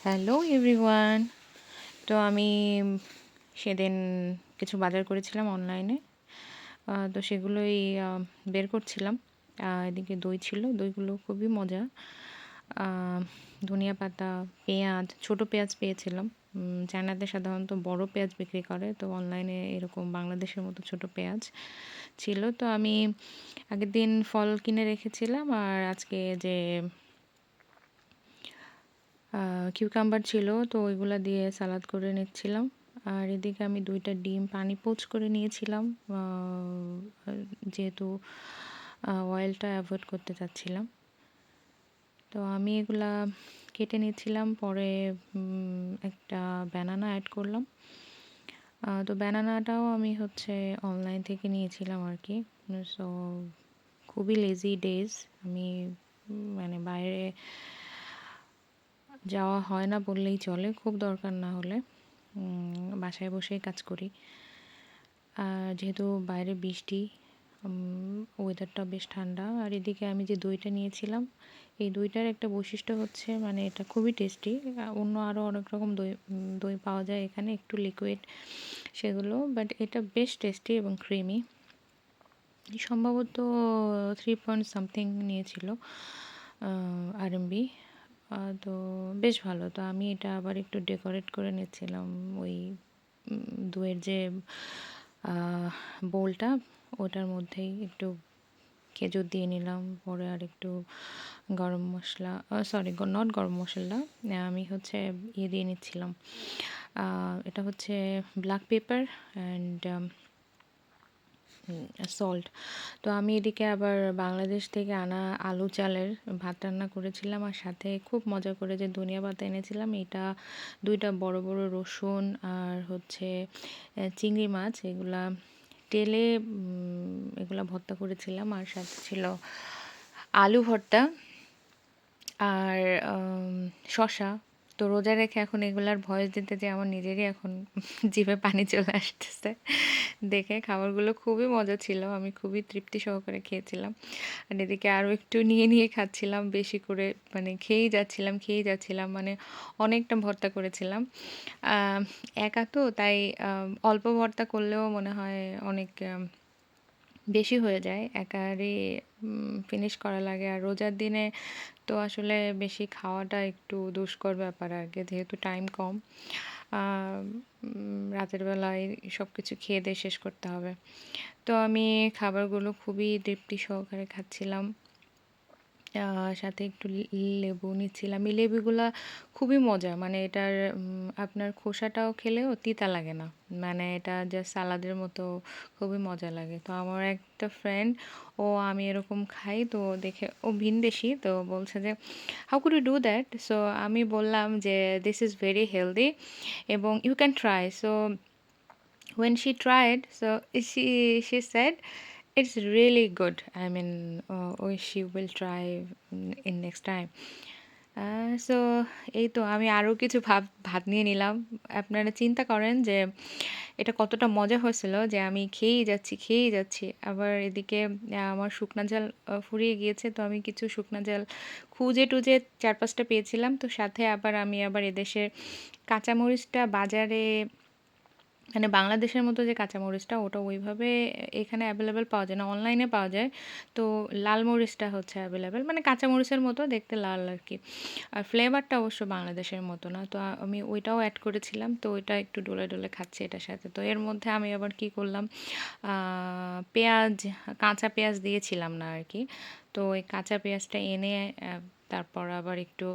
Hello everyone. তো আমি সেদিন কিছু বাজার করেছিলাম অনলাইনে। তো সেগুলোই বের করছিলাম। এদিকে দই ছিল, দইগুলো খুবই মজা। আ ধনিয়া পাতা, পেঁয়াজ, ছোট পেঁয়াজ পেয়েছিলাম। চায়নাতে সাধারণত বড় পেঁয়াজ বিক্রি করে। তো অনলাইনে এরকম বাংলাদেশের মতো ছোট পেঁয়াজ ছিল। তো আমি আগের দিন ফল কিনে রেখেছিলাম আর আজকে যে কিউকাম্বার ছিল তো ওইগুলা দিয়ে সালাদ করে নিচ্ছিলাম। আর এদিকে আমি ২ টা ডিম পানি পোচ করে নিয়েছিলাম। আ যেহেতু অয়েলটা এভয়েড করতে চাচ্ছিলাম। তো আমি এগুলা কেটে নিচ্ছিলাম। পরে একটা ব্যানানা এড করলাম। তো ব্যানানাটাও আমি হচ্ছে অনলাইন থেকে নিয়েছিলাম আরকি। সো খুবই লেজি ডেজ। আমি মানে বাইরে যাওয়া হয় না বললেই চলে। খুব দরকার না হলে বাসায় বসেই কাজ করি। যেহেতু বাইরে বৃষ্টি, ওয়েদারটা বেশ ঠান্ডা। আর এদিকে আমি যে দইটা নিয়েছিলাম, এই দইটার একটা বৈশিষ্ট্য হচ্ছে মানে এটা খুবই টেস্টি। অন্য আরও অনেক রকম দই পাওয়া যায় এখানে একটু লিকুইড সেগুলো। বাট এটা বেশ টেস্টি এবং ক্রিমি। সম্ভবত 3 পয়েন্ট সামথিং নিয়েছিল আরএমবি। তো বেশ ভালো। তো আমি এটা আবার একটু ডেকোরেট করে নিচ্ছিলাম ওই দইয়ের যে বোলটা ওটার মধ্যেই একটু খেজুর দিয়ে নিলাম। পরে আরেকটু গরম মসলা, সরি নট গরম মসলা, আমি হচ্ছে ইয়ে দিয়ে নিচ্ছিলাম। এটা হচ্ছে ব্ল্যাক পেপার অ্যান্ড সল্ট। তো আমি এদিকে আবার বাংলাদেশ থেকে আনা আলু চালের ভাত রান্না করেছিলাম আর সাথে খুব মজা করে যে ধনিয়া পাতা এনেছিলাম এটা ২ টা বড় বড় রসুন আর হচ্ছে চিংড়ি মাছ এগুলা তেলে এগুলা ভর্তা করেছিলাম আর সাথে ছিল আলু ভর্তা আর শসা। তো রোজা রেখে এখন এগুলার ভয়েস দিতে যেয়ে আমার নিজেরই এখন জিভে পানি চলে আসতেছে। দেখে খাবারগুলো খুবই মজা ছিল। আমি খুবই তৃপ্তি সহকারে খেয়েছিলাম। আর এদিকে আরও একটু নিয়ে খাচ্ছিলাম বেশি করে, মানে খেয়েই যাচ্ছিলাম। মানে অনেকটা ভর্তা করেছিলাম। আ একা তো তাই অল্প ভর্তা করলেও মনে হয় অনেক বেশি হয়ে যায়। একারই ফিনিশ করা লাগে। আর রোজার দিনে তো আসলে বেশি খাওয়াটা একটু দুষ্কর ব্যাপার আরকি, যেহেতু টাইম কম। আ রাতের বেলায় সবকিছু খেয়ে-দেয়ে শেষ করতে হবে। তো আমি খাবারগুলো খুবই তৃপ্তি সহকারে খাচ্ছিলাম। সাথে একটু লেবু নিচ্ছিলাম। এই লেবুগুলা খুবই মজা। মানে এটার আপনার খোসাটাও খেলেও তিতা লাগে না। মানে এটা জাস্ট সালাদের মতো খুবই মজা লাগে। তো আমার একটা ফ্রেন্ড, আমি এরকম খাই তো দেখে ও ভিনদেশী, তো বলছে যে, "how could you do that?" So আমি বললাম যে, "দিস ইজ ভেরি হেলথি এবং you can try." So when she tried, so she said it's really good. I mean, she will try in next time. So এই তো আমি আরও কিছু ভাত নিয়ে নিলাম। আপনারা চিন্তা করেন যে এটা কতটা মজা হয়েছিল যে আমি খেয়েই যাচ্ছি। আবার এদিকে আমার শুকনা ঝাল ফুরিয়ে গিয়েছে। তো আমি কিছু শুকনা ঝাল খুঁজে-টুজে ৪-৫ টা পেয়েছিলাম। তো সাথে আমি আবার এদেশের কাঁচামরিচটা বাজারে, মানে বাংলাদেশের মতো যে কাঁচামরিচটা ওটা ওইভাবে এখানে অ্যাভেলেবেল পাওয়া যায় না, অনলাইনে পাওয়া যায়। তো লাল মরিচটা হচ্ছে অ্যাভেলেবেল, মানে কাঁচামরিচের মতো দেখতে লাল আর কি। আর ফ্লেভারটা অবশ্য বাংলাদেশের মতো না। তো আমি ওইটাও অ্যাড করেছিলাম। তো ওইটা একটু ডলে খাচ্ছি এটার সাথে। তো এর মধ্যে আমি আবার কি করলাম, পেঁয়াজ, কাঁচা পেঁয়াজ দিয়েছিলাম না আর কি। তো ওই কাঁচা পেঁয়াজটা এনে তারপর আবার একটু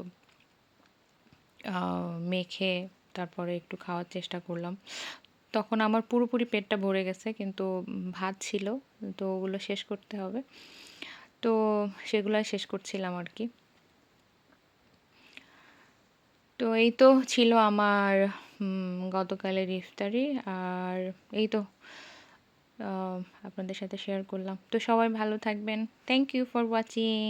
মেখে তারপরে একটু খাওয়ার চেষ্টা করলাম। তখন আমার পুরোপুরি পেটটা ভরে গেছে, কিন্তু ভাত ছিল। তো ওগুলো শেষ করতে হবে। তো সেগুলাই শেষ করছিলাম আর কি। তো এই তো ছিল আমার গতকালের ইফতারি। আর এই তো আ আপনাদের সাথে শেয়ার করলাম। তো সবাই ভালো থাকবেন। Thank you for watching.